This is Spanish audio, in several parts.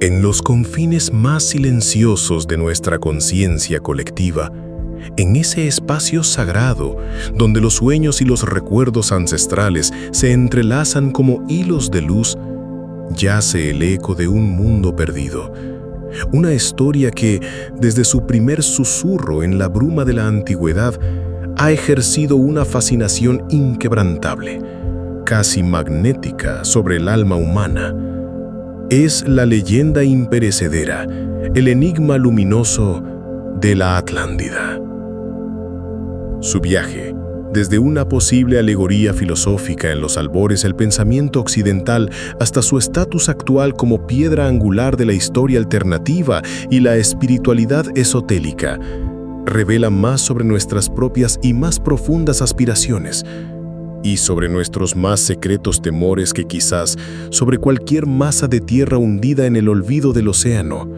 En los confines más silenciosos de nuestra conciencia colectiva, en ese espacio sagrado donde los sueños y los recuerdos ancestrales se entrelazan como hilos de luz, yace el eco de un mundo perdido. Una historia que, desde su primer susurro en la bruma de la antigüedad, ha ejercido una fascinación inquebrantable, casi magnética, sobre el alma humana. Es la leyenda imperecedera, el enigma luminoso de la Atlántida. Su viaje, desde una posible alegoría filosófica en los albores del pensamiento occidental hasta su estatus actual como piedra angular de la historia alternativa y la espiritualidad esotérica, revela más sobre nuestras propias y más profundas aspiraciones, y sobre nuestros más secretos temores que quizás sobre cualquier masa de tierra hundida en el olvido del océano.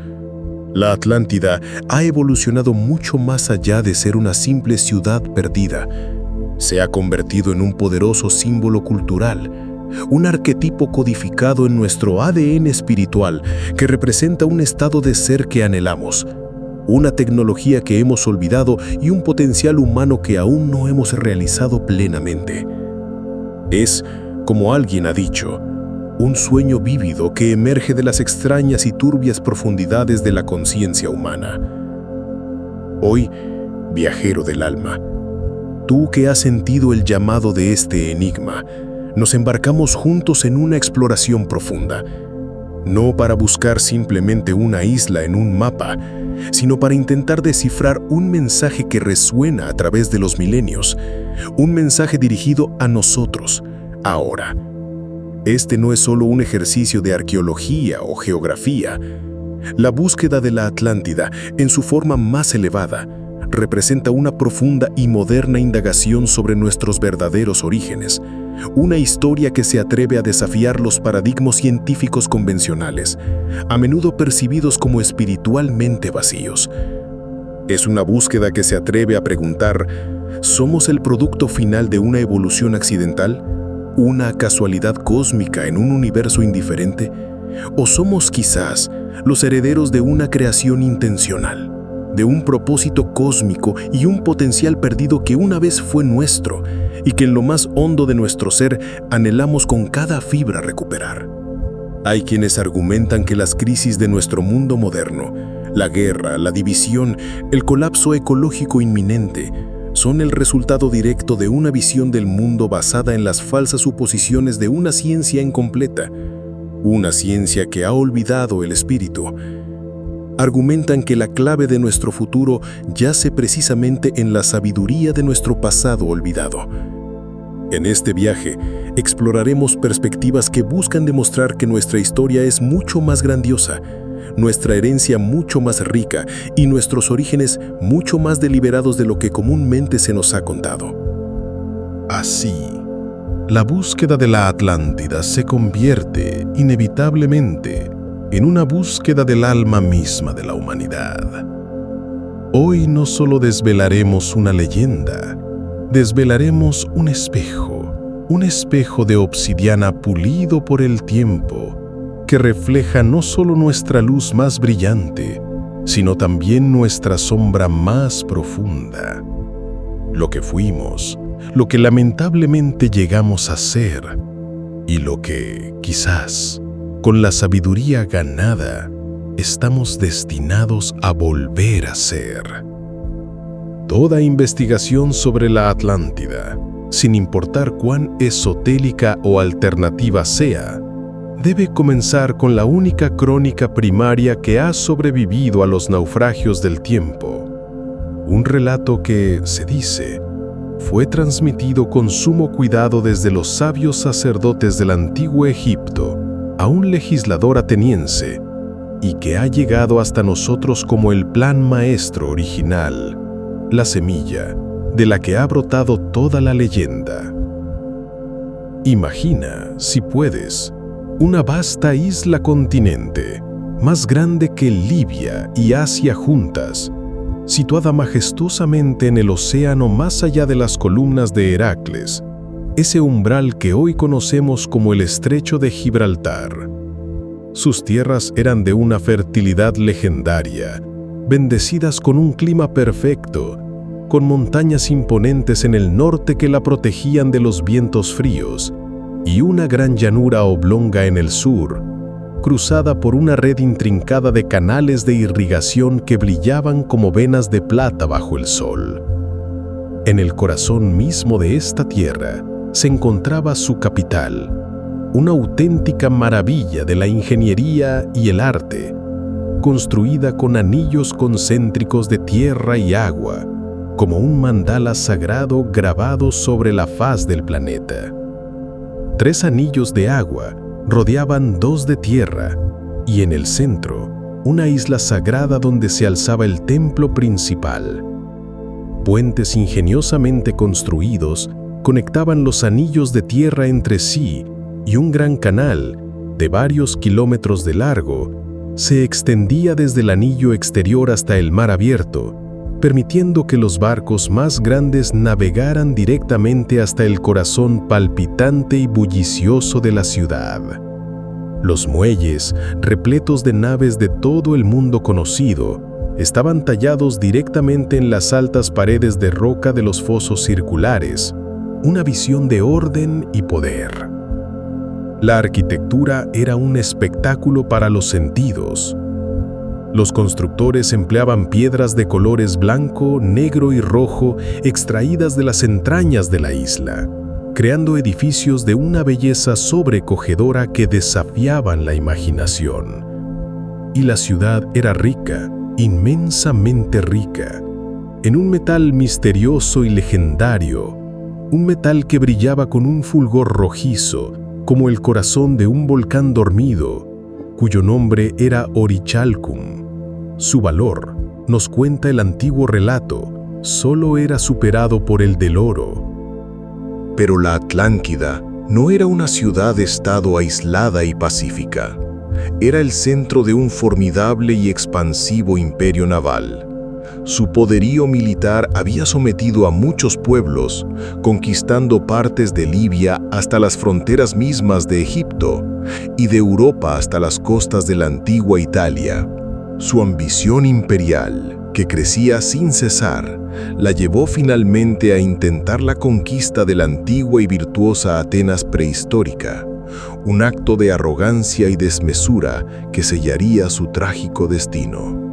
La Atlántida ha evolucionado mucho más allá de ser una simple ciudad perdida. Se ha convertido en un poderoso símbolo cultural, un arquetipo codificado en nuestro ADN espiritual que representa un estado de ser que anhelamos, una tecnología que hemos olvidado y un potencial humano que aún no hemos realizado plenamente. Es, como alguien ha dicho, un sueño vívido que emerge de las extrañas y turbias profundidades de la conciencia humana. Hoy, viajero del alma, tú que has sentido el llamado de este enigma, nos embarcamos juntos en una exploración profunda, no para buscar simplemente una isla en un mapa, sino para intentar descifrar un mensaje que resuena a través de los milenios, un mensaje dirigido a nosotros, ahora. Este no es solo un ejercicio de arqueología o geografía. La búsqueda de la Atlántida, en su forma más elevada, representa una profunda y moderna indagación sobre nuestros verdaderos orígenes, una historia que se atreve a desafiar los paradigmas científicos convencionales, a menudo percibidos como espiritualmente vacíos. Es una búsqueda que se atreve a preguntar, ¿somos el producto final de una evolución accidental? ¿Una casualidad cósmica en un universo indiferente? ¿O somos quizás los herederos de una creación intencional, de un propósito cósmico y un potencial perdido que una vez fue nuestro y que en lo más hondo de nuestro ser anhelamos con cada fibra recuperar? Hay quienes argumentan que las crisis de nuestro mundo moderno, la guerra, la división, el colapso ecológico inminente, son el resultado directo de una visión del mundo basada en las falsas suposiciones de una ciencia incompleta, una ciencia que ha olvidado el espíritu. Argumentan que la clave de nuestro futuro yace precisamente en la sabiduría de nuestro pasado olvidado. En este viaje, exploraremos perspectivas que buscan demostrar que nuestra historia es mucho más grandiosa, nuestra herencia mucho más rica y nuestros orígenes mucho más deliberados de lo que comúnmente se nos ha contado. Así, la búsqueda de la Atlántida se convierte, inevitablemente, en una búsqueda del alma misma de la humanidad. Hoy no solo desvelaremos una leyenda, desvelaremos un espejo de obsidiana pulido por el tiempo, que refleja no solo nuestra luz más brillante, sino también nuestra sombra más profunda. Lo que fuimos, lo que lamentablemente llegamos a ser, y lo que, quizás, con la sabiduría ganada, estamos destinados a volver a ser. Toda investigación sobre la Atlántida, sin importar cuán esotérica o alternativa sea, debe comenzar con la única crónica primaria que ha sobrevivido a los naufragios del tiempo. Un relato que, se dice, fue transmitido con sumo cuidado desde los sabios sacerdotes del antiguo Egipto a un legislador ateniense y que ha llegado hasta nosotros como el plan maestro original, la semilla de la que ha brotado toda la leyenda. Imagina, si puedes, una vasta isla continente, más grande que Libia y Asia juntas, situada majestuosamente en el océano más allá de las columnas de Heracles, ese umbral que hoy conocemos como el Estrecho de Gibraltar. Sus tierras eran de una fertilidad legendaria, bendecidas con un clima perfecto, con montañas imponentes en el norte que la protegían de los vientos fríos, y una gran llanura oblonga en el sur, cruzada por una red intrincada de canales de irrigación que brillaban como venas de plata bajo el sol. En el corazón mismo de esta tierra se encontraba su capital, una auténtica maravilla de la ingeniería y el arte, construida con anillos concéntricos de tierra y agua, como un mandala sagrado grabado sobre la faz del planeta. 3 anillos de agua rodeaban 2 de tierra, y en el centro, una isla sagrada donde se alzaba el templo principal. Puentes ingeniosamente construidos conectaban los anillos de tierra entre sí, y un gran canal, de varios kilómetros de largo, se extendía desde el anillo exterior hasta el mar abierto, permitiendo que los barcos más grandes navegaran directamente hasta el corazón palpitante y bullicioso de la ciudad. Los muelles, repletos de naves de todo el mundo conocido, estaban tallados directamente en las altas paredes de roca de los fosos circulares, una visión de orden y poder. La arquitectura era un espectáculo para los sentidos. Los constructores empleaban piedras de colores blanco, negro y rojo extraídas de las entrañas de la isla, creando edificios de una belleza sobrecogedora que desafiaban la imaginación. Y la ciudad era rica, inmensamente rica, en un metal misterioso y legendario, un metal que brillaba con un fulgor rojizo, como el corazón de un volcán dormido, cuyo nombre era Orichalcum. Su valor, nos cuenta el antiguo relato, solo era superado por el del oro. Pero la Atlántida no era una ciudad-estado aislada y pacífica. Era el centro de un formidable y expansivo imperio naval. Su poderío militar había sometido a muchos pueblos, conquistando partes de Libia hasta las fronteras mismas de Egipto y de Europa hasta las costas de la antigua Italia. Su ambición imperial, que crecía sin cesar, la llevó finalmente a intentar la conquista de la antigua y virtuosa Atenas prehistórica, un acto de arrogancia y desmesura que sellaría su trágico destino.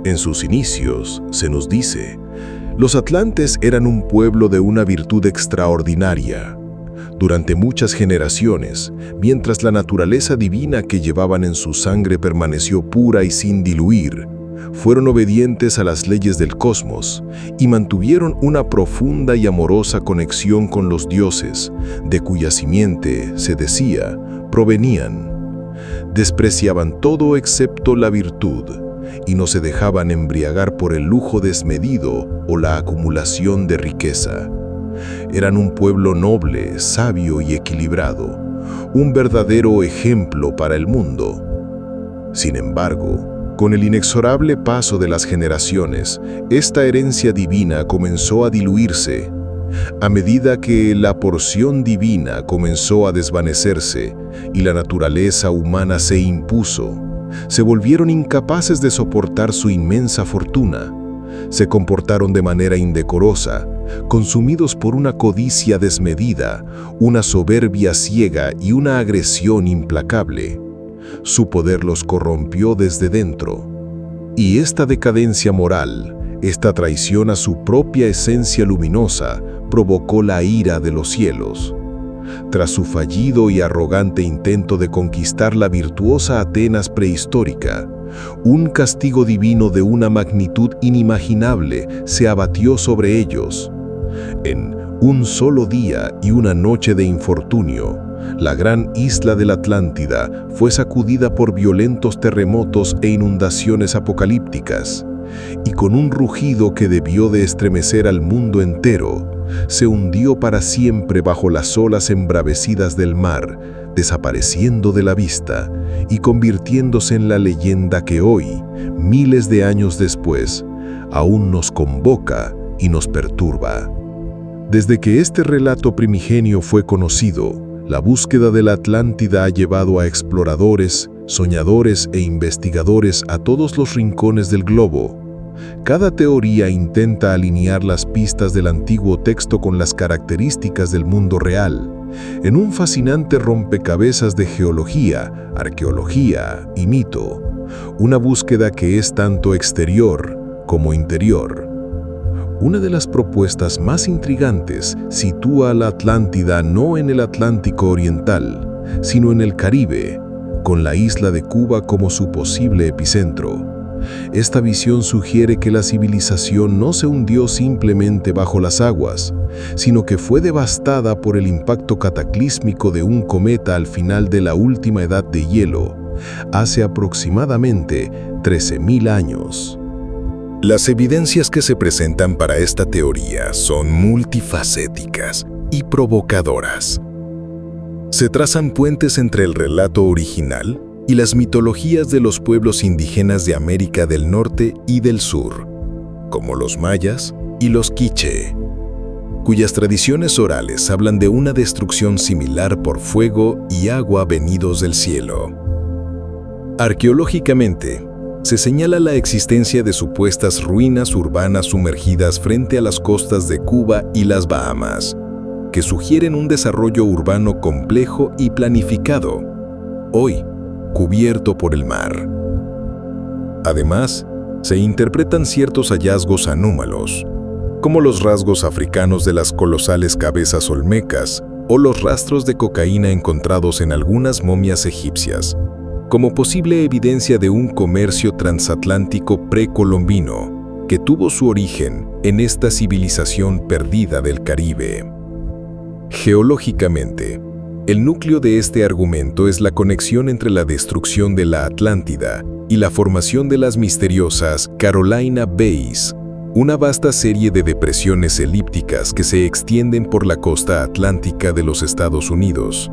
En sus inicios, se nos dice, los atlantes eran un pueblo de una virtud extraordinaria. Durante muchas generaciones, mientras la naturaleza divina que llevaban en su sangre permaneció pura y sin diluir, fueron obedientes a las leyes del cosmos y mantuvieron una profunda y amorosa conexión con los dioses, de cuya simiente, se decía, provenían. Despreciaban todo excepto la virtud, y no se dejaban embriagar por el lujo desmedido o la acumulación de riqueza. Eran un pueblo noble, sabio y equilibrado, un verdadero ejemplo para el mundo. Sin embargo, con el inexorable paso de las generaciones, esta herencia divina comenzó a diluirse. A medida que la porción divina comenzó a desvanecerse y la naturaleza humana se impuso, se volvieron incapaces de soportar su inmensa fortuna. Se comportaron de manera indecorosa, consumidos por una codicia desmedida, una soberbia ciega y una agresión implacable. Su poder los corrompió desde dentro. Y esta decadencia moral, esta traición a su propia esencia luminosa, provocó la ira de los cielos. Tras su fallido y arrogante intento de conquistar la virtuosa Atenas prehistórica, un castigo divino de una magnitud inimaginable se abatió sobre ellos. En un solo día y una noche de infortunio, la gran isla de la Atlántida fue sacudida por violentos terremotos e inundaciones apocalípticas, y con un rugido que debió de estremecer al mundo entero, se hundió para siempre bajo las olas embravecidas del mar, desapareciendo de la vista y convirtiéndose en la leyenda que hoy, miles de años después, aún nos convoca y nos perturba. Desde que este relato primigenio fue conocido, la búsqueda de la Atlántida ha llevado a exploradores, soñadores e investigadores a todos los rincones del globo. Cada teoría intenta alinear las pistas del antiguo texto con las características del mundo real, en un fascinante rompecabezas de geología, arqueología y mito, una búsqueda que es tanto exterior como interior. Una de las propuestas más intrigantes sitúa a la Atlántida no en el Atlántico Oriental, sino en el Caribe, con la isla de Cuba como su posible epicentro. Esta visión sugiere que la civilización no se hundió simplemente bajo las aguas, sino que fue devastada por el impacto cataclísmico de un cometa al final de la última edad de hielo, hace aproximadamente 13.000 años. Las evidencias que se presentan para esta teoría son multifacéticas y provocadoras. Se trazan puentes entre el relato original y las mitologías de los pueblos indígenas de América del Norte y del Sur, como los mayas y los quiché, cuyas tradiciones orales hablan de una destrucción similar por fuego y agua venidos del cielo. Arqueológicamente, se señala la existencia de supuestas ruinas urbanas sumergidas frente a las costas de Cuba y las Bahamas, que sugieren un desarrollo urbano complejo y planificado, hoy cubierto por el mar. Además, se interpretan ciertos hallazgos anómalos, como los rasgos africanos de las colosales cabezas olmecas o los rastros de cocaína encontrados en algunas momias egipcias, como posible evidencia de un comercio transatlántico precolombino que tuvo su origen en esta civilización perdida del Caribe. Geológicamente, el núcleo de este argumento es la conexión entre la destrucción de la Atlántida y la formación de las misteriosas Carolina Bays, una vasta serie de depresiones elípticas que se extienden por la costa atlántica de los Estados Unidos.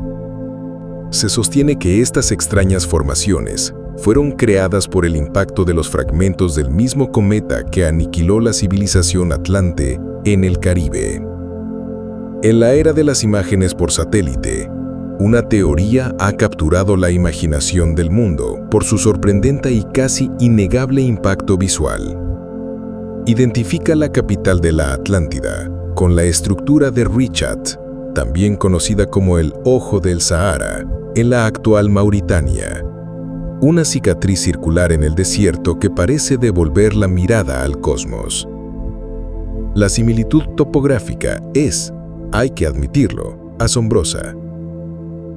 Se sostiene que estas extrañas formaciones fueron creadas por el impacto de los fragmentos del mismo cometa que aniquiló la civilización atlante en el Caribe. En la era de las imágenes por satélite, una teoría ha capturado la imaginación del mundo por su sorprendente y casi innegable impacto visual. Identifica la capital de la Atlántida con la estructura de Richat, también conocida como el Ojo del Sahara, en la actual Mauritania. Una cicatriz circular en el desierto que parece devolver la mirada al cosmos. La similitud topográfica es, hay que admitirlo, asombrosa.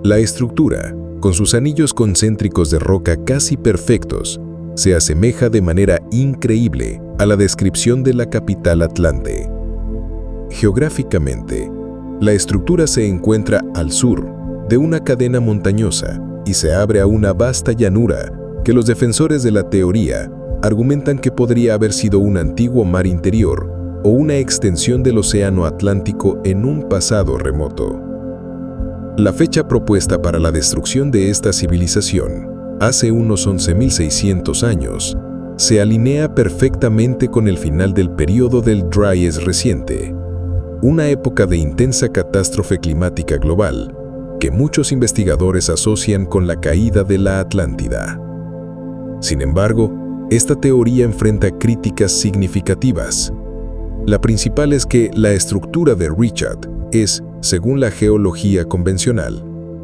La estructura, con sus anillos concéntricos de roca casi perfectos, se asemeja de manera increíble a la descripción de la capital atlante. Geográficamente, la estructura se encuentra al sur de una cadena montañosa y se abre a una vasta llanura que los defensores de la teoría argumentan que podría haber sido un antiguo mar interior o una extensión del océano Atlántico en un pasado remoto. La fecha propuesta para la destrucción de esta civilización, hace unos 11.600 años, se alinea perfectamente con el final del período del Dryas reciente, una época de intensa catástrofe climática global que muchos investigadores asocian con la caída de la Atlántida. Sin embargo, esta teoría enfrenta críticas significativas. La principal es que la estructura de Richat es, según la geología convencional,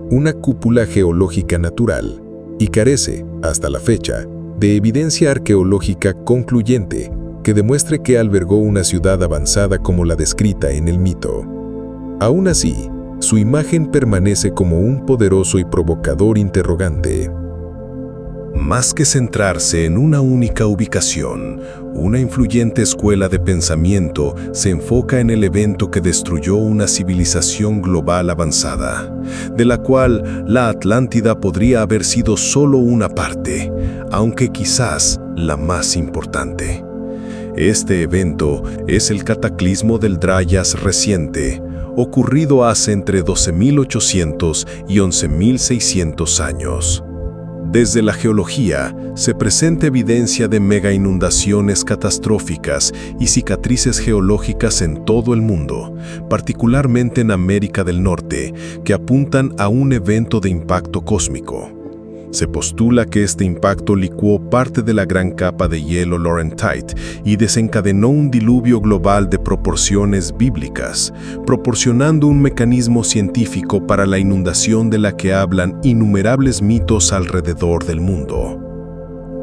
una cúpula geológica natural y carece, hasta la fecha, de evidencia arqueológica concluyente que demuestre que albergó una ciudad avanzada como la descrita en el mito. Aún así, su imagen permanece como un poderoso y provocador interrogante. Más que centrarse en una única ubicación, una influyente escuela de pensamiento se enfoca en el evento que destruyó una civilización global avanzada, de la cual la Atlántida podría haber sido solo una parte, aunque quizás la más importante. Este evento es el cataclismo del Dryas reciente, ocurrido hace entre 12.800 y 11.600 años. Desde la geología se presenta evidencia de megainundaciones catastróficas y cicatrices geológicas en todo el mundo, particularmente en América del Norte, que apuntan a un evento de impacto cósmico. Se postula que este impacto licuó parte de la gran capa de hielo Laurentide y desencadenó un diluvio global de proporciones bíblicas, proporcionando un mecanismo científico para la inundación de la que hablan innumerables mitos alrededor del mundo.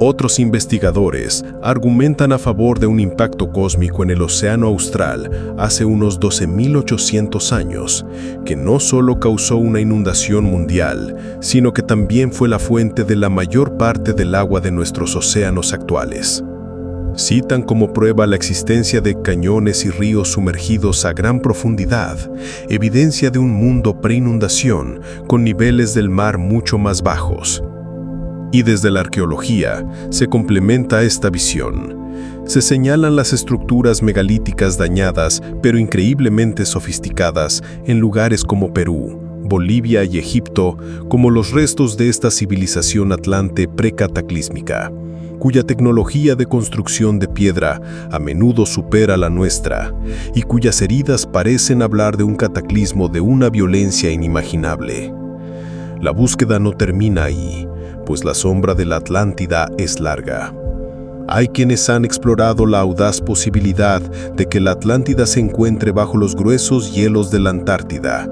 Otros investigadores argumentan a favor de un impacto cósmico en el océano austral hace unos 12.800 años, que no solo causó una inundación mundial, sino que también fue la fuente de la mayor parte del agua de nuestros océanos actuales. Citan como prueba la existencia de cañones y ríos sumergidos a gran profundidad, evidencia de un mundo pre-inundación con niveles del mar mucho más bajos. Y desde la arqueología se complementa esta visión. Se señalan las estructuras megalíticas dañadas, pero increíblemente sofisticadas, en lugares como Perú, Bolivia y Egipto, como los restos de esta civilización atlante precataclísmica, cuya tecnología de construcción de piedra a menudo supera la nuestra, y cuyas heridas parecen hablar de un cataclismo de una violencia inimaginable. La búsqueda no termina ahí, pues la sombra de la Atlántida es larga. Hay quienes han explorado la audaz posibilidad de que la Atlántida se encuentre bajo los gruesos hielos de la Antártida,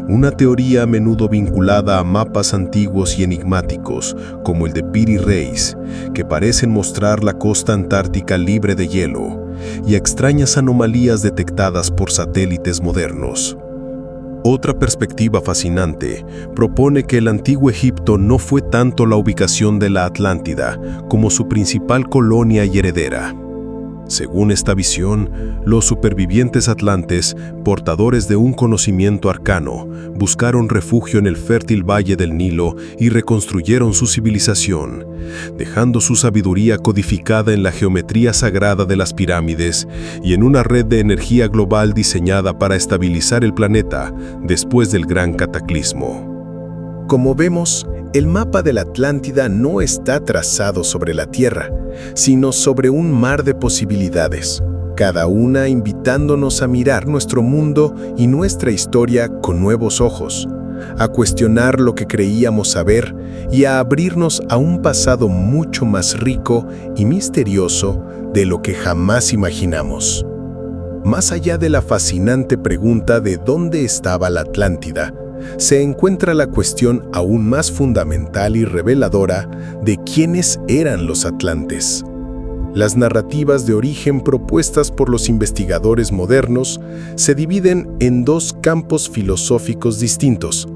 una teoría a menudo vinculada a mapas antiguos y enigmáticos, como el de Piri Reis, que parecen mostrar la costa antártica libre de hielo, y a extrañas anomalías detectadas por satélites modernos. Otra perspectiva fascinante propone que el antiguo Egipto no fue tanto la ubicación de la Atlántida como su principal colonia y heredera. Según esta visión, los supervivientes atlantes, portadores de un conocimiento arcano, buscaron refugio en el fértil valle del Nilo y reconstruyeron su civilización, dejando su sabiduría codificada en la geometría sagrada de las pirámides y en una red de energía global diseñada para estabilizar el planeta después del gran cataclismo. Como vemos, el mapa de la Atlántida no está trazado sobre la Tierra, sino sobre un mar de posibilidades, cada una invitándonos a mirar nuestro mundo y nuestra historia con nuevos ojos, a cuestionar lo que creíamos saber y a abrirnos a un pasado mucho más rico y misterioso de lo que jamás imaginamos. Más allá de la fascinante pregunta de dónde estaba la Atlántida, se encuentra la cuestión aún más fundamental y reveladora de quiénes eran los atlantes. Las narrativas de origen propuestas por los investigadores modernos se dividen en dos campos filosóficos distintos,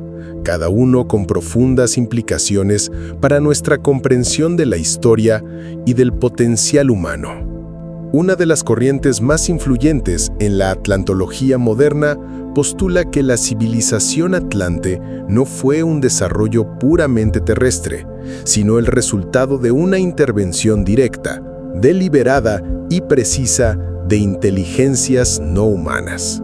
cada uno con profundas implicaciones para nuestra comprensión de la historia y del potencial humano. Una de las corrientes más influyentes en la atlantología moderna postula que la civilización atlante no fue un desarrollo puramente terrestre, sino el resultado de una intervención directa, deliberada y precisa de inteligencias no humanas.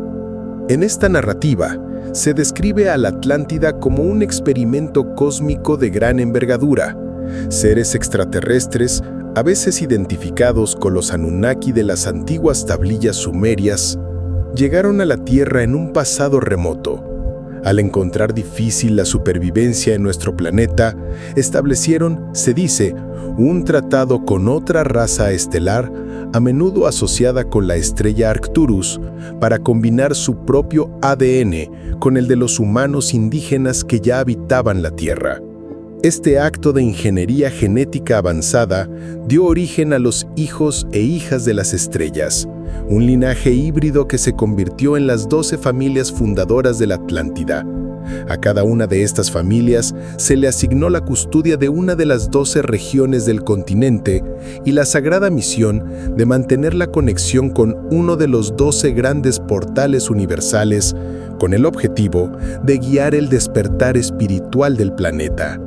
En esta narrativa, se describe a la Atlántida como un experimento cósmico de gran envergadura, seres extraterrestres a veces identificados con los Anunnaki de las antiguas tablillas sumerias, llegaron a la Tierra en un pasado remoto. Al encontrar difícil la supervivencia en nuestro planeta, establecieron, se dice, un tratado con otra raza estelar, a menudo asociada con la estrella Arcturus, para combinar su propio ADN con el de los humanos indígenas que ya habitaban la Tierra. Este acto de ingeniería genética avanzada dio origen a los hijos e hijas de las estrellas, un linaje híbrido que se convirtió en las 12 familias fundadoras de la Atlántida. A cada una de estas familias se le asignó la custodia de una de las 12 regiones del continente y la sagrada misión de mantener la conexión con uno de los 12 grandes portales universales, con el objetivo de guiar el despertar espiritual del planeta.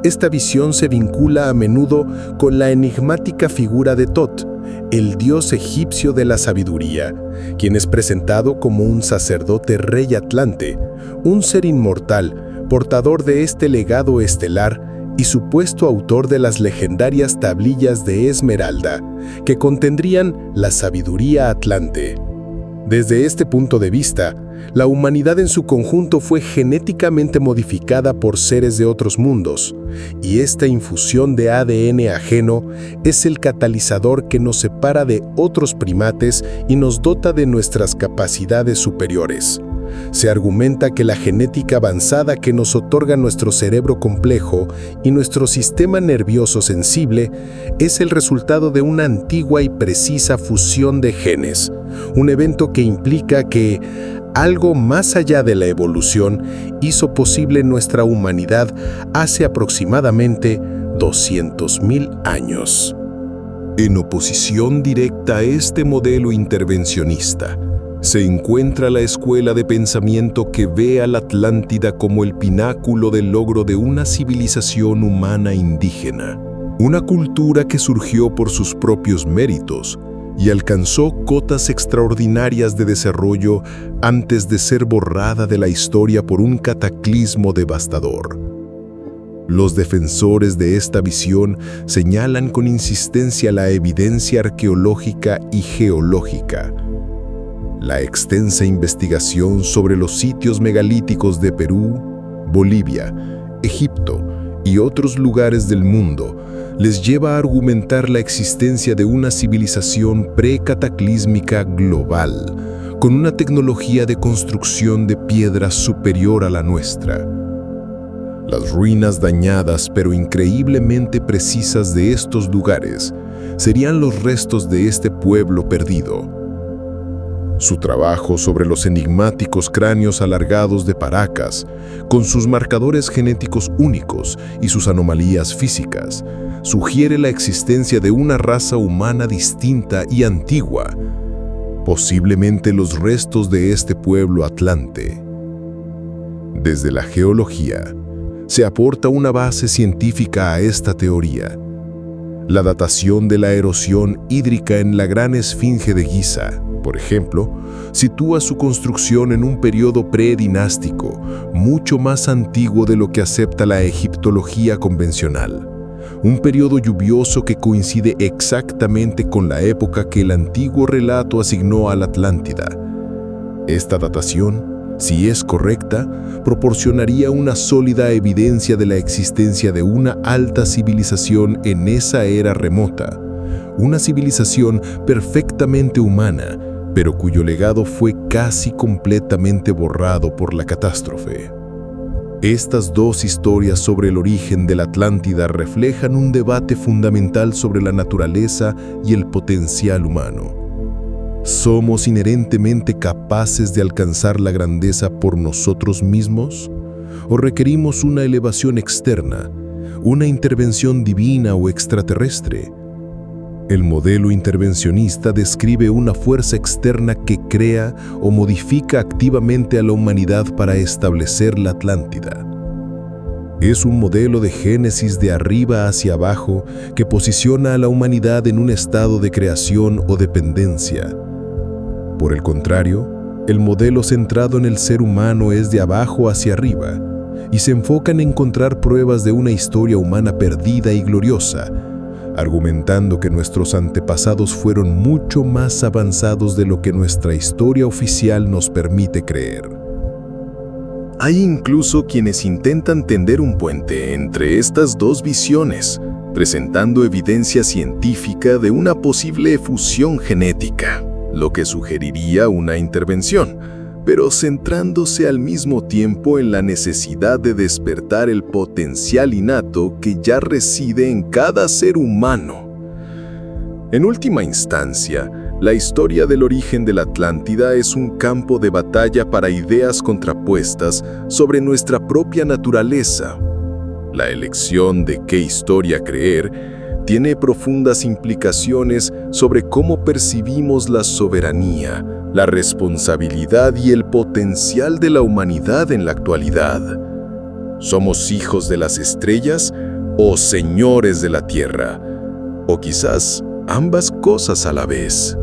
Esta visión se vincula a menudo con la enigmática figura de Tot, el dios egipcio de la sabiduría, quien es presentado como un sacerdote rey atlante, un ser inmortal, portador de este legado estelar y supuesto autor de las legendarias tablillas de Esmeralda, que contendrían la sabiduría atlante. Desde este punto de vista, la humanidad en su conjunto fue genéticamente modificada por seres de otros mundos, y esta infusión de ADN ajeno es el catalizador que nos separa de otros primates y nos dota de nuestras capacidades superiores. Se argumenta que la genética avanzada que nos otorga nuestro cerebro complejo y nuestro sistema nervioso sensible es el resultado de una antigua y precisa fusión de genes, un evento que implica que algo más allá de la evolución hizo posible nuestra humanidad hace aproximadamente 200.000 años. En oposición directa a este modelo intervencionista, se encuentra la escuela de pensamiento que ve a la Atlántida como el pináculo del logro de una civilización humana indígena, una cultura que surgió por sus propios méritos y alcanzó cotas extraordinarias de desarrollo antes de ser borrada de la historia por un cataclismo devastador. Los defensores de esta visión señalan con insistencia la evidencia arqueológica y geológica. La extensa investigación sobre los sitios megalíticos de Perú, Bolivia, Egipto y otros lugares del mundo les lleva a argumentar la existencia de una civilización precataclísmica global, con una tecnología de construcción de piedra superior a la nuestra. Las ruinas dañadas pero increíblemente precisas de estos lugares serían los restos de este pueblo perdido. Su trabajo sobre los enigmáticos cráneos alargados de Paracas, con sus marcadores genéticos únicos y sus anomalías físicas, sugiere la existencia de una raza humana distinta y antigua, posiblemente los restos de este pueblo atlante. Desde la geología, se aporta una base científica a esta teoría. La datación de la erosión hídrica en la Gran Esfinge de Giza, por ejemplo, sitúa su construcción en un periodo predinástico, mucho más antiguo de lo que acepta la egiptología convencional. Un periodo lluvioso que coincide exactamente con la época que el antiguo relato asignó a la Atlántida. Esta datación, si es correcta, proporcionaría una sólida evidencia de la existencia de una alta civilización en esa era remota, una civilización perfectamente humana, pero cuyo legado fue casi completamente borrado por la catástrofe. Estas dos historias sobre el origen de la Atlántida reflejan un debate fundamental sobre la naturaleza y el potencial humano. ¿Somos inherentemente capaces de alcanzar la grandeza por nosotros mismos? ¿O requerimos una elevación externa, una intervención divina o extraterrestre? El modelo intervencionista describe una fuerza externa que crea o modifica activamente a la humanidad para establecer la Atlántida. Es un modelo de génesis de arriba hacia abajo que posiciona a la humanidad en un estado de creación o dependencia. Por el contrario, el modelo centrado en el ser humano es de abajo hacia arriba y se enfoca en encontrar pruebas de una historia humana perdida y gloriosa, argumentando que nuestros antepasados fueron mucho más avanzados de lo que nuestra historia oficial nos permite creer. Hay incluso quienes intentan tender un puente entre estas dos visiones, presentando evidencia científica de una posible fusión genética, lo que sugeriría una intervención, pero centrándose al mismo tiempo en la necesidad de despertar el potencial innato que ya reside en cada ser humano. En última instancia, la historia del origen de la Atlántida es un campo de batalla para ideas contrapuestas sobre nuestra propia naturaleza. La elección de qué historia creer tiene profundas implicaciones sobre cómo percibimos la soberanía, la responsabilidad y el potencial de la humanidad en la actualidad. ¿Somos hijos de las estrellas o señores de la tierra? O quizás ambas cosas a la vez.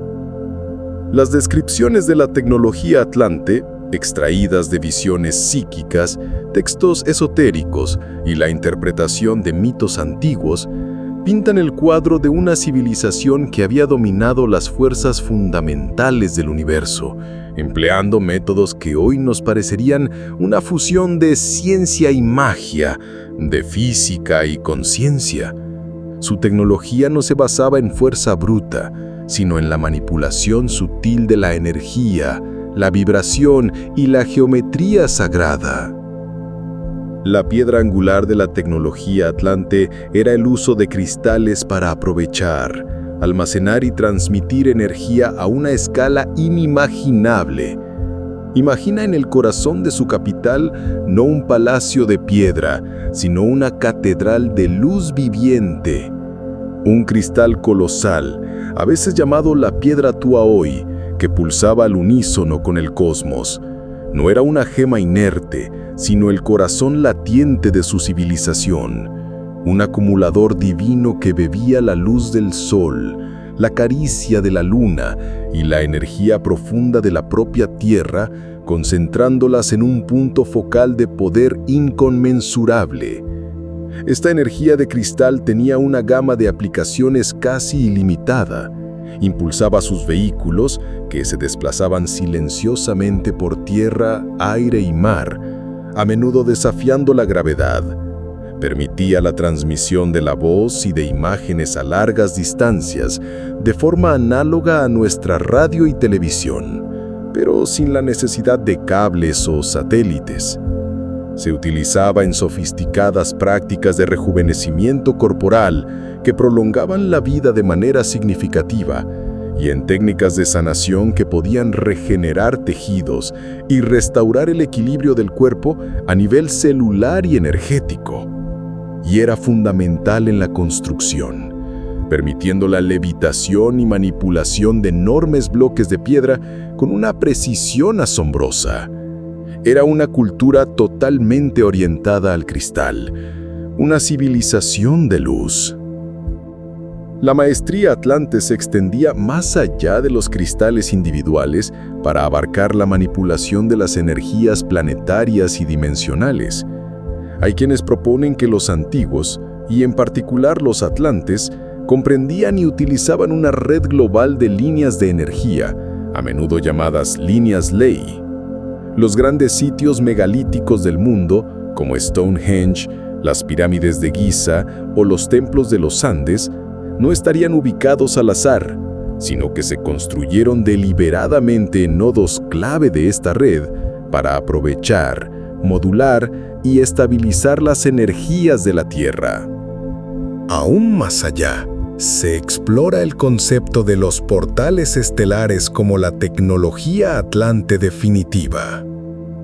Las descripciones de la tecnología atlante, extraídas de visiones psíquicas, textos esotéricos y la interpretación de mitos antiguos, pintan el cuadro de una civilización que había dominado las fuerzas fundamentales del universo, empleando métodos que hoy nos parecerían una fusión de ciencia y magia, de física y conciencia. Su tecnología no se basaba en fuerza bruta, sino en la manipulación sutil de la energía, la vibración y la geometría sagrada. La piedra angular de la tecnología atlante era el uso de cristales para aprovechar, almacenar y transmitir energía a una escala inimaginable. Imagina en el corazón de su capital no un palacio de piedra, sino una catedral de luz viviente. Un cristal colosal, a veces llamado la piedra Tuaoi, que pulsaba al unísono con el cosmos. No era una gema inerte, sino el corazón latiente de su civilización. Un acumulador divino que bebía la luz del sol, la caricia de la luna y la energía profunda de la propia tierra, concentrándolas en un punto focal de poder inconmensurable. Esta energía de cristal tenía una gama de aplicaciones casi ilimitada. Impulsaba sus vehículos, que se desplazaban silenciosamente por tierra, aire y mar, a menudo desafiando la gravedad. Permitía la transmisión de la voz y de imágenes a largas distancias, de forma análoga a nuestra radio y televisión, pero sin la necesidad de cables o satélites. Se utilizaba en sofisticadas prácticas de rejuvenecimiento corporal que prolongaban la vida de manera significativa y en técnicas de sanación que podían regenerar tejidos y restaurar el equilibrio del cuerpo a nivel celular y energético. Y era fundamental en la construcción, permitiendo la levitación y manipulación de enormes bloques de piedra con una precisión asombrosa. Era una cultura totalmente orientada al cristal, una civilización de luz. La maestría atlante se extendía más allá de los cristales individuales para abarcar la manipulación de las energías planetarias y dimensionales. Hay quienes proponen que los antiguos, y en particular los atlantes, comprendían y utilizaban una red global de líneas de energía, a menudo llamadas líneas ley. Los grandes sitios megalíticos del mundo, como Stonehenge, las pirámides de Giza o los templos de los Andes, no estarían ubicados al azar, sino que se construyeron deliberadamente en nodos clave de esta red para aprovechar, modular y estabilizar las energías de la Tierra. Aún más allá, se explora el concepto de los portales estelares como la tecnología atlante definitiva.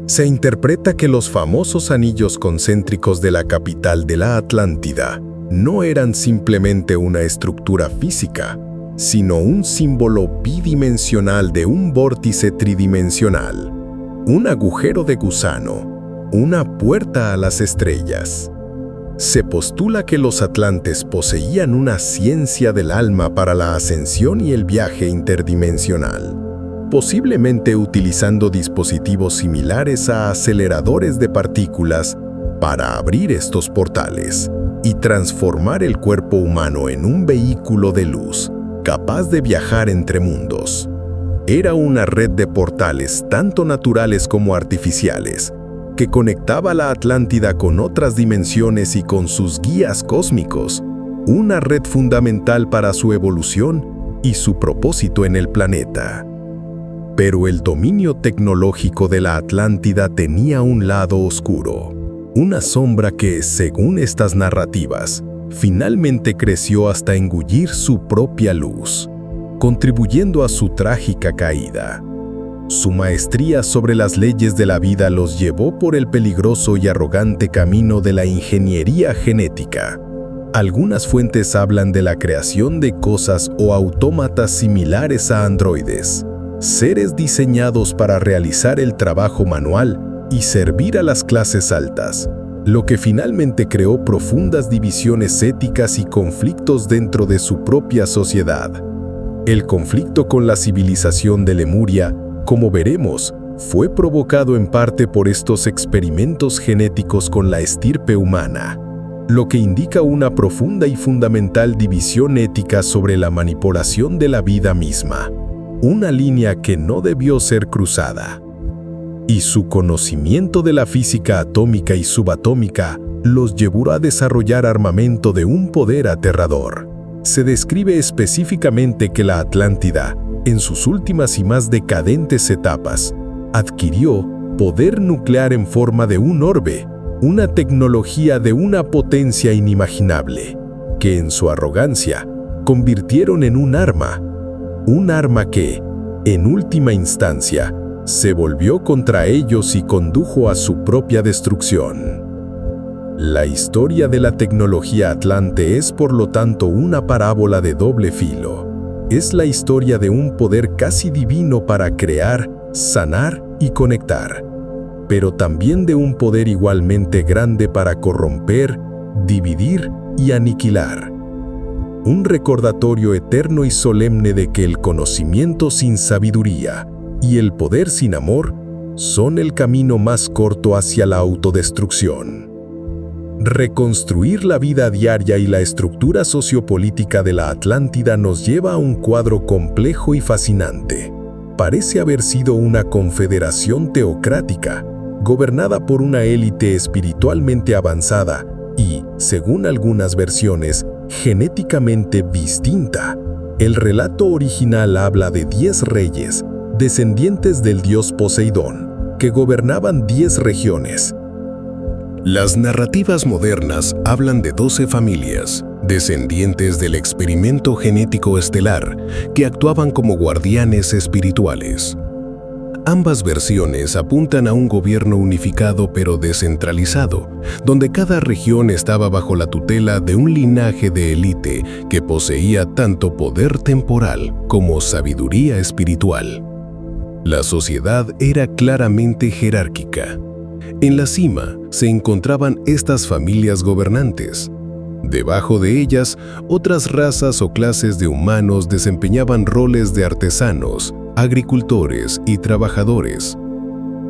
Se interpreta que los famosos anillos concéntricos de la capital de la Atlántida no eran simplemente una estructura física, sino un símbolo bidimensional de un vórtice tridimensional, un agujero de gusano, una puerta a las estrellas. Se postula que los atlantes poseían una ciencia del alma para la ascensión y el viaje interdimensional, posiblemente utilizando dispositivos similares a aceleradores de partículas para abrir estos portales y transformar el cuerpo humano en un vehículo de luz capaz de viajar entre mundos. Era una red de portales tanto naturales como artificiales, que conectaba la Atlántida con otras dimensiones y con sus guías cósmicos, una red fundamental para su evolución y su propósito en el planeta. Pero el dominio tecnológico de la Atlántida tenía un lado oscuro, una sombra que, según estas narrativas, finalmente creció hasta engullir su propia luz, contribuyendo a su trágica caída. Su maestría sobre las leyes de la vida los llevó por el peligroso y arrogante camino de la ingeniería genética. Algunas fuentes hablan de la creación de cosas o autómatas similares a androides, seres diseñados para realizar el trabajo manual y servir a las clases altas, lo que finalmente creó profundas divisiones éticas y conflictos dentro de su propia sociedad. El conflicto con la civilización de Lemuria, como veremos, fue provocado en parte por estos experimentos genéticos con la estirpe humana. lo que indica una profunda y fundamental división ética sobre la manipulación de la vida misma, una línea que no debió ser cruzada. Y su conocimiento de la física atómica y subatómica los llevó a desarrollar armamento de un poder aterrador. Se describe específicamente que la Atlántida, en sus últimas y más decadentes etapas, adquirió poder nuclear en forma de un orbe, una tecnología de una potencia inimaginable, que en su arrogancia convirtieron en un arma que, en última instancia, se volvió contra ellos y condujo a su propia destrucción. La historia de la tecnología atlante es por lo tanto una parábola de doble filo. Es la historia de un poder casi divino para crear, sanar y conectar, pero también de un poder igualmente grande para corromper, dividir y aniquilar. Un recordatorio eterno y solemne de que el conocimiento sin sabiduría y el poder sin amor son el camino más corto hacia la autodestrucción. Reconstruir la vida diaria y la estructura sociopolítica de la Atlántida nos lleva a un cuadro complejo y fascinante. Parece haber sido una confederación teocrática, gobernada por una élite espiritualmente avanzada y, según algunas versiones, genéticamente distinta. El relato original habla de 10 reyes, descendientes del dios Poseidón, que gobernaban 10 regiones. Las narrativas modernas hablan de 12 familias, descendientes del experimento genético estelar, que actuaban como guardianes espirituales. Ambas versiones apuntan a un gobierno unificado pero descentralizado, donde cada región estaba bajo la tutela de un linaje de élite que poseía tanto poder temporal como sabiduría espiritual. La sociedad era claramente jerárquica. En la cima se encontraban estas familias gobernantes. Debajo de ellas, otras razas o clases de humanos desempeñaban roles de artesanos, agricultores y trabajadores.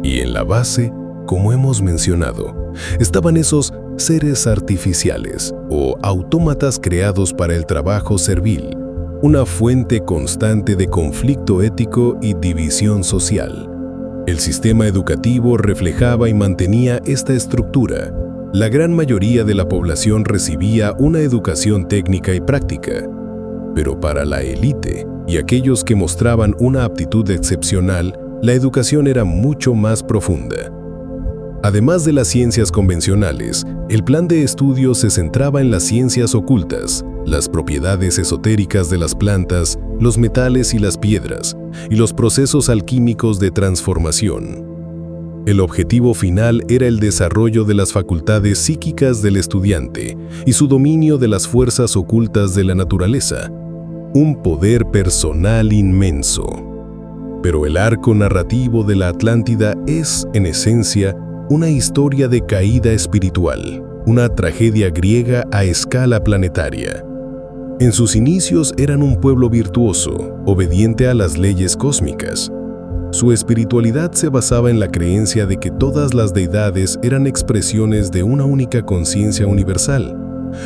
Y en la base, como hemos mencionado, estaban esos seres artificiales o autómatas creados para el trabajo servil, una fuente constante de conflicto ético y división social. El sistema educativo reflejaba y mantenía esta estructura. La gran mayoría de la población recibía una educación técnica y práctica, pero para la élite y aquellos que mostraban una aptitud excepcional, la educación era mucho más profunda. Además de las ciencias convencionales, el plan de estudio se centraba en las ciencias ocultas, las propiedades esotéricas de las plantas, los metales y las piedras, y los procesos alquímicos de transformación. El objetivo final era el desarrollo de las facultades psíquicas del estudiante y su dominio de las fuerzas ocultas de la naturaleza, un poder personal inmenso. Pero el arco narrativo de la Atlántida es, en esencia, una historia de caída espiritual, una tragedia griega a escala planetaria. En sus inicios eran un pueblo virtuoso, obediente a las leyes cósmicas. Su espiritualidad se basaba en la creencia de que todas las deidades eran expresiones de una única conciencia universal,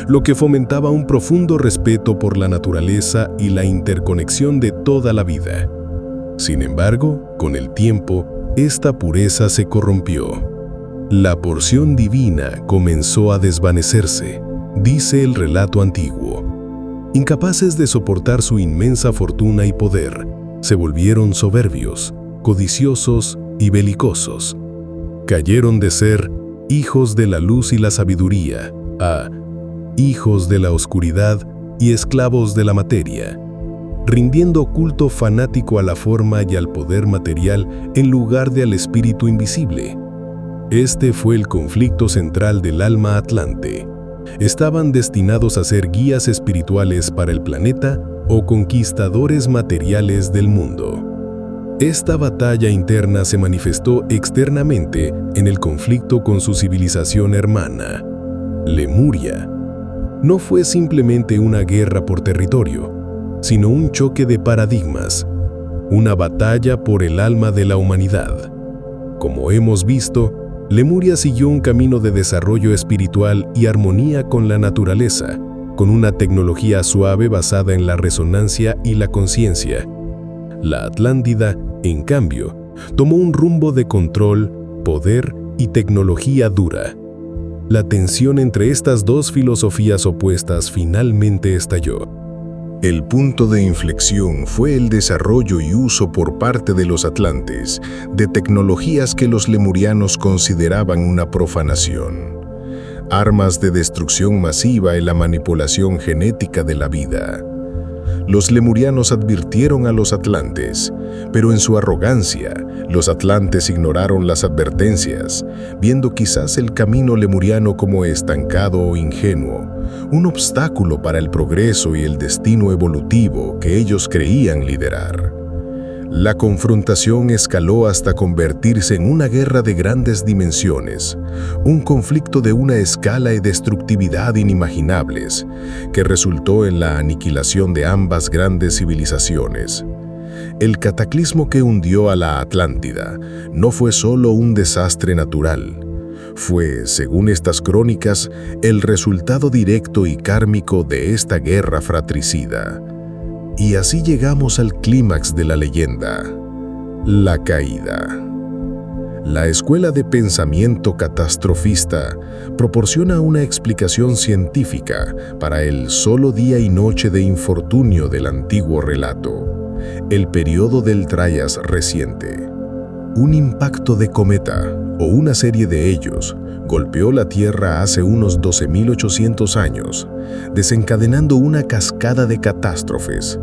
lo que fomentaba un profundo respeto por la naturaleza y la interconexión de toda la vida. Sin embargo, con el tiempo, esta pureza se corrompió. La porción divina comenzó a desvanecerse, dice el relato antiguo. Incapaces de soportar su inmensa fortuna y poder, se volvieron soberbios, codiciosos y belicosos. Cayeron de ser hijos de la luz y la sabiduría a hijos de la oscuridad y esclavos de la materia, rindiendo culto fanático a la forma y al poder material en lugar de al espíritu invisible. Este fue el conflicto central del alma atlante. Estaban destinados a ser guías espirituales para el planeta o conquistadores materiales del mundo. Esta batalla interna se manifestó externamente en el conflicto con su civilización hermana, Lemuria. No fue simplemente una guerra por territorio, sino un choque de paradigmas, una batalla por el alma de la humanidad. Como hemos visto, Lemuria siguió un camino de desarrollo espiritual y armonía con la naturaleza, con una tecnología suave basada en la resonancia y la conciencia. La Atlántida, en cambio, tomó un rumbo de control, poder y tecnología dura. La tensión entre estas dos filosofías opuestas finalmente estalló. El punto de inflexión fue el desarrollo y uso por parte de los atlantes de tecnologías que los lemurianos consideraban una profanación. Armas de destrucción masiva y la manipulación genética de la vida. Los lemurianos advirtieron a los atlantes, pero en su arrogancia, los atlantes ignoraron las advertencias, viendo quizás el camino lemuriano como estancado o ingenuo, un obstáculo para el progreso y el destino evolutivo que ellos creían liderar. La confrontación escaló hasta convertirse en una guerra de grandes dimensiones, un conflicto de una escala y destructividad inimaginables, que resultó en la aniquilación de ambas grandes civilizaciones. El cataclismo que hundió a la Atlántida no fue solo un desastre natural, fue, según estas crónicas, el resultado directo y kármico de esta guerra fratricida. Y así llegamos al clímax de la leyenda, la caída. La escuela de pensamiento catastrofista proporciona una explicación científica para el solo día y noche de infortunio del antiguo relato, el periodo del Trias reciente. Un impacto de cometa, o una serie de ellos, golpeó la Tierra hace unos 12.800 años, desencadenando una cascada de catástrofes.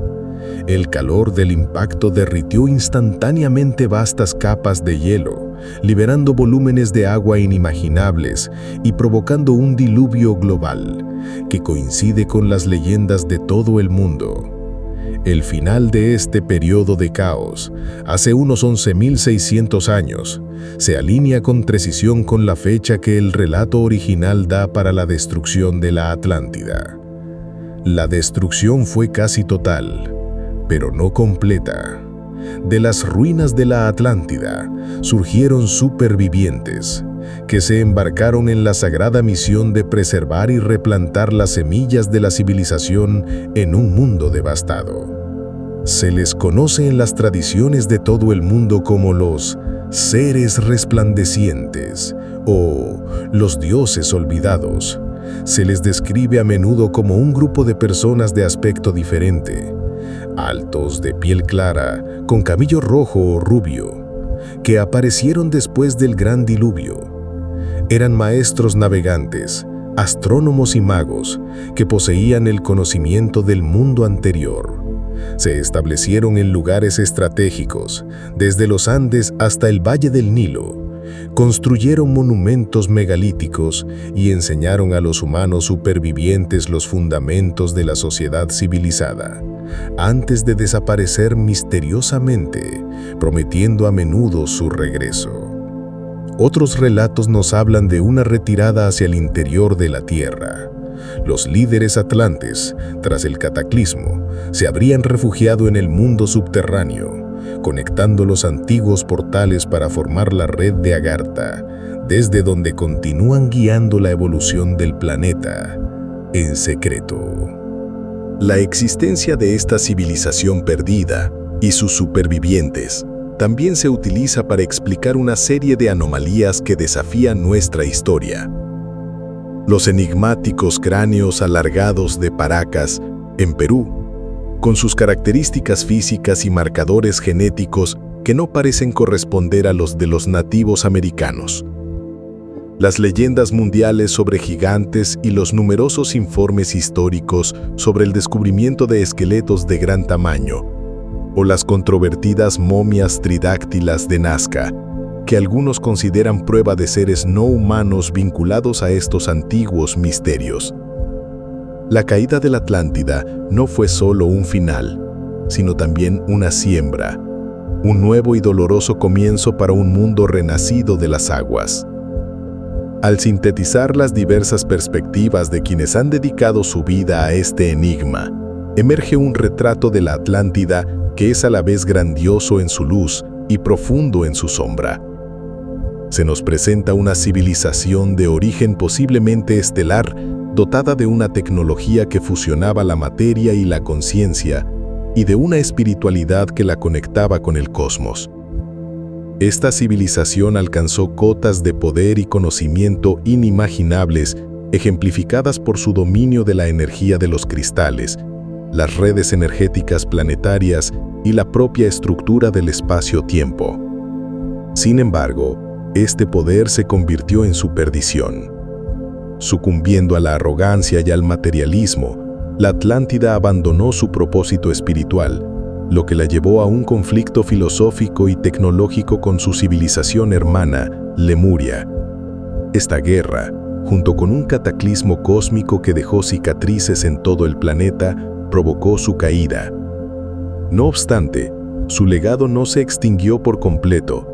El calor del impacto derritió instantáneamente vastas capas de hielo, liberando volúmenes de agua inimaginables y provocando un diluvio global, que coincide con las leyendas de todo el mundo. El final de este periodo de caos, hace unos 11.600 años, se alinea con precisión con la fecha que el relato original da para la destrucción de la Atlántida. La destrucción fue casi total, pero no completa. De las ruinas de la Atlántida surgieron supervivientes, que se embarcaron en la sagrada misión de preservar y replantar las semillas de la civilización en un mundo devastado. Se les conoce en las tradiciones de todo el mundo como los seres resplandecientes o los dioses olvidados. Se les describe a menudo como un grupo de personas de aspecto diferente, altos, de piel clara, con cabello rojo o rubio, que aparecieron después del gran diluvio. Eran maestros navegantes, astrónomos y magos que poseían el conocimiento del mundo anterior. Se establecieron en lugares estratégicos, desde los Andes hasta el Valle del Nilo. Construyeron monumentos megalíticos y enseñaron a los humanos supervivientes los fundamentos de la sociedad civilizada, antes de desaparecer misteriosamente, prometiendo a menudo su regreso. Otros relatos nos hablan de una retirada hacia el interior de la Tierra. Los líderes atlantes, tras el cataclismo, se habrían refugiado en el mundo subterráneo, conectando los antiguos portales para formar la red de Agartha, desde donde continúan guiando la evolución del planeta en secreto. La existencia de esta civilización perdida y sus supervivientes también se utiliza para explicar una serie de anomalías que desafían nuestra historia. Los enigmáticos cráneos alargados de Paracas, en Perú, con sus características físicas y marcadores genéticos que no parecen corresponder a los de los nativos americanos. Las leyendas mundiales sobre gigantes y los numerosos informes históricos sobre el descubrimiento de esqueletos de gran tamaño, o las controvertidas momias tridáctilas de Nazca, que algunos consideran prueba de seres no humanos vinculados a estos antiguos misterios. La caída de la Atlántida no fue solo un final, sino también una siembra, un nuevo y doloroso comienzo para un mundo renacido de las aguas. Al sintetizar las diversas perspectivas de quienes han dedicado su vida a este enigma, emerge un retrato de la Atlántida que es a la vez grandioso en su luz y profundo en su sombra. Se nos presenta una civilización de origen posiblemente estelar, dotada de una tecnología que fusionaba la materia y la conciencia, y de una espiritualidad que la conectaba con el cosmos. Esta civilización alcanzó cotas de poder y conocimiento inimaginables, ejemplificadas por su dominio de la energía de los cristales, las redes energéticas planetarias y la propia estructura del espacio-tiempo. Sin embargo, este poder se convirtió en su perdición. Sucumbiendo a la arrogancia y al materialismo, la Atlántida abandonó su propósito espiritual, lo que la llevó a un conflicto filosófico y tecnológico con su civilización hermana, Lemuria. Esta guerra, junto con un cataclismo cósmico que dejó cicatrices en todo el planeta, provocó su caída. No obstante, su legado no se extinguió por completo.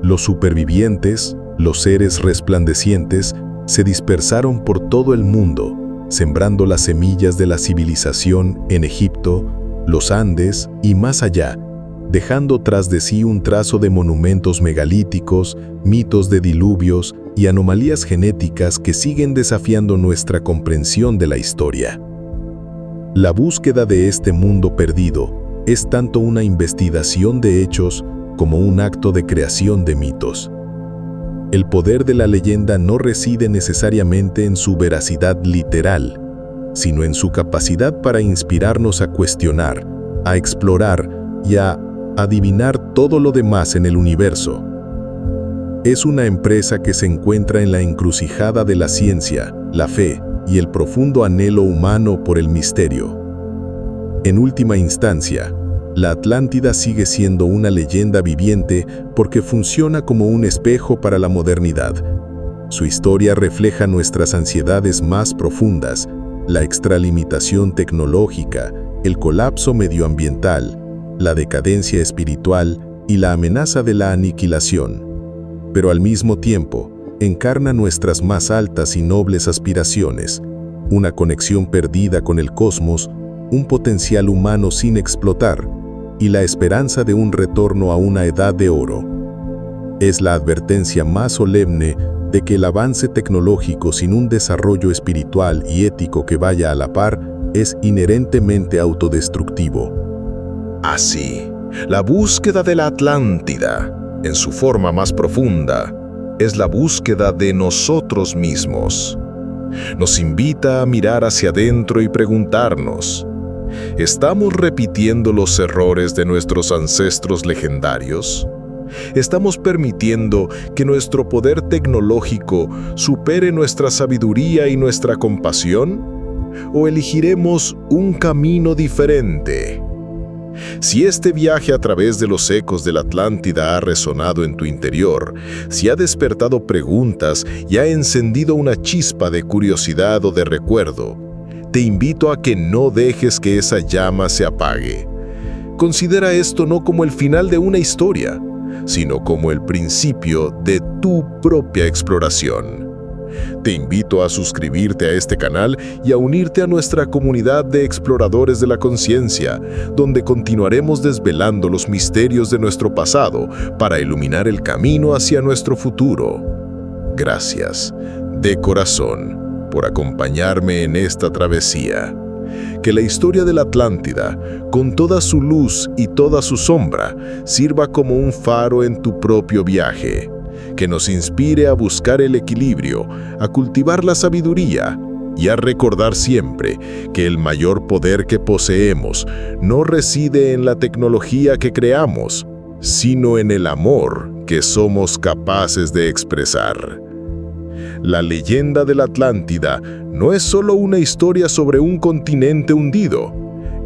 Los supervivientes, los seres resplandecientes, se dispersaron por todo el mundo, sembrando las semillas de la civilización en Egipto, los Andes y más allá, dejando tras de sí un trazo de monumentos megalíticos, mitos de diluvios y anomalías genéticas que siguen desafiando nuestra comprensión de la historia. La búsqueda de este mundo perdido es tanto una investigación de hechos como un acto de creación de mitos. El poder de la leyenda no reside necesariamente en su veracidad literal, sino en su capacidad para inspirarnos a cuestionar, a explorar y a adivinar todo lo demás en el universo. Es una empresa que se encuentra en la encrucijada de la ciencia, la fe y el profundo anhelo humano por el misterio. En última instancia, la Atlántida sigue siendo una leyenda viviente porque funciona como un espejo para la modernidad. Su historia refleja nuestras ansiedades más profundas, la extralimitación tecnológica, el colapso medioambiental, la decadencia espiritual y la amenaza de la aniquilación. Pero al mismo tiempo, encarna nuestras más altas y nobles aspiraciones, una conexión perdida con el cosmos, un potencial humano sin explotar y la esperanza de un retorno a una edad de oro. Es la advertencia más solemne de que el avance tecnológico sin un desarrollo espiritual y ético que vaya a la par es inherentemente autodestructivo. Así, la búsqueda de la Atlántida, en su forma más profunda, es la búsqueda de nosotros mismos. Nos invita a mirar hacia adentro y preguntarnos, ¿estamos repitiendo los errores de nuestros ancestros legendarios? ¿Estamos permitiendo que nuestro poder tecnológico supere nuestra sabiduría y nuestra compasión? ¿O elegiremos un camino diferente? Si este viaje a través de los ecos de la Atlántida ha resonado en tu interior, si ha despertado preguntas y ha encendido una chispa de curiosidad o de recuerdo, te invito a que no dejes que esa llama se apague. Considera esto no como el final de una historia, sino como el principio de tu propia exploración. Te invito a suscribirte a este canal y a unirte a nuestra comunidad de exploradores de la conciencia, donde continuaremos desvelando los misterios de nuestro pasado para iluminar el camino hacia nuestro futuro. Gracias, de corazón, por acompañarme en esta travesía. Que la historia de la Atlántida, con toda su luz y toda su sombra, sirva como un faro en tu propio viaje, que nos inspire a buscar el equilibrio, a cultivar la sabiduría y a recordar siempre que el mayor poder que poseemos no reside en la tecnología que creamos, sino en el amor que somos capaces de expresar. La leyenda de la Atlántida no es solo una historia sobre un continente hundido,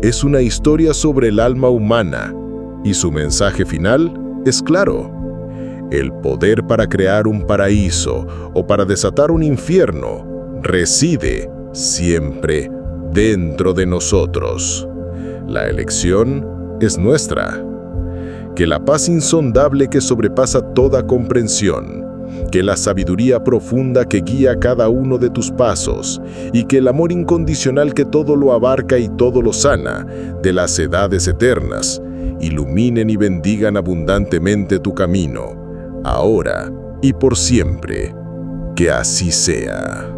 es una historia sobre el alma humana, y su mensaje final es claro. El poder para crear un paraíso o para desatar un infierno reside siempre dentro de nosotros. La elección es nuestra. Que la paz insondable que sobrepasa toda comprensión, que la sabiduría profunda que guía cada uno de tus pasos y que el amor incondicional que todo lo abarca y todo lo sana, de las edades eternas, iluminen y bendigan abundantemente tu camino, ahora y por siempre. Que así sea.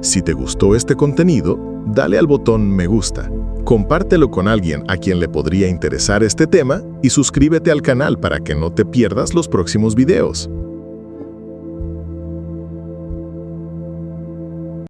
Si te gustó este contenido, dale al botón me gusta, compártelo con alguien a quien le podría interesar este tema y suscríbete al canal para que no te pierdas los próximos videos.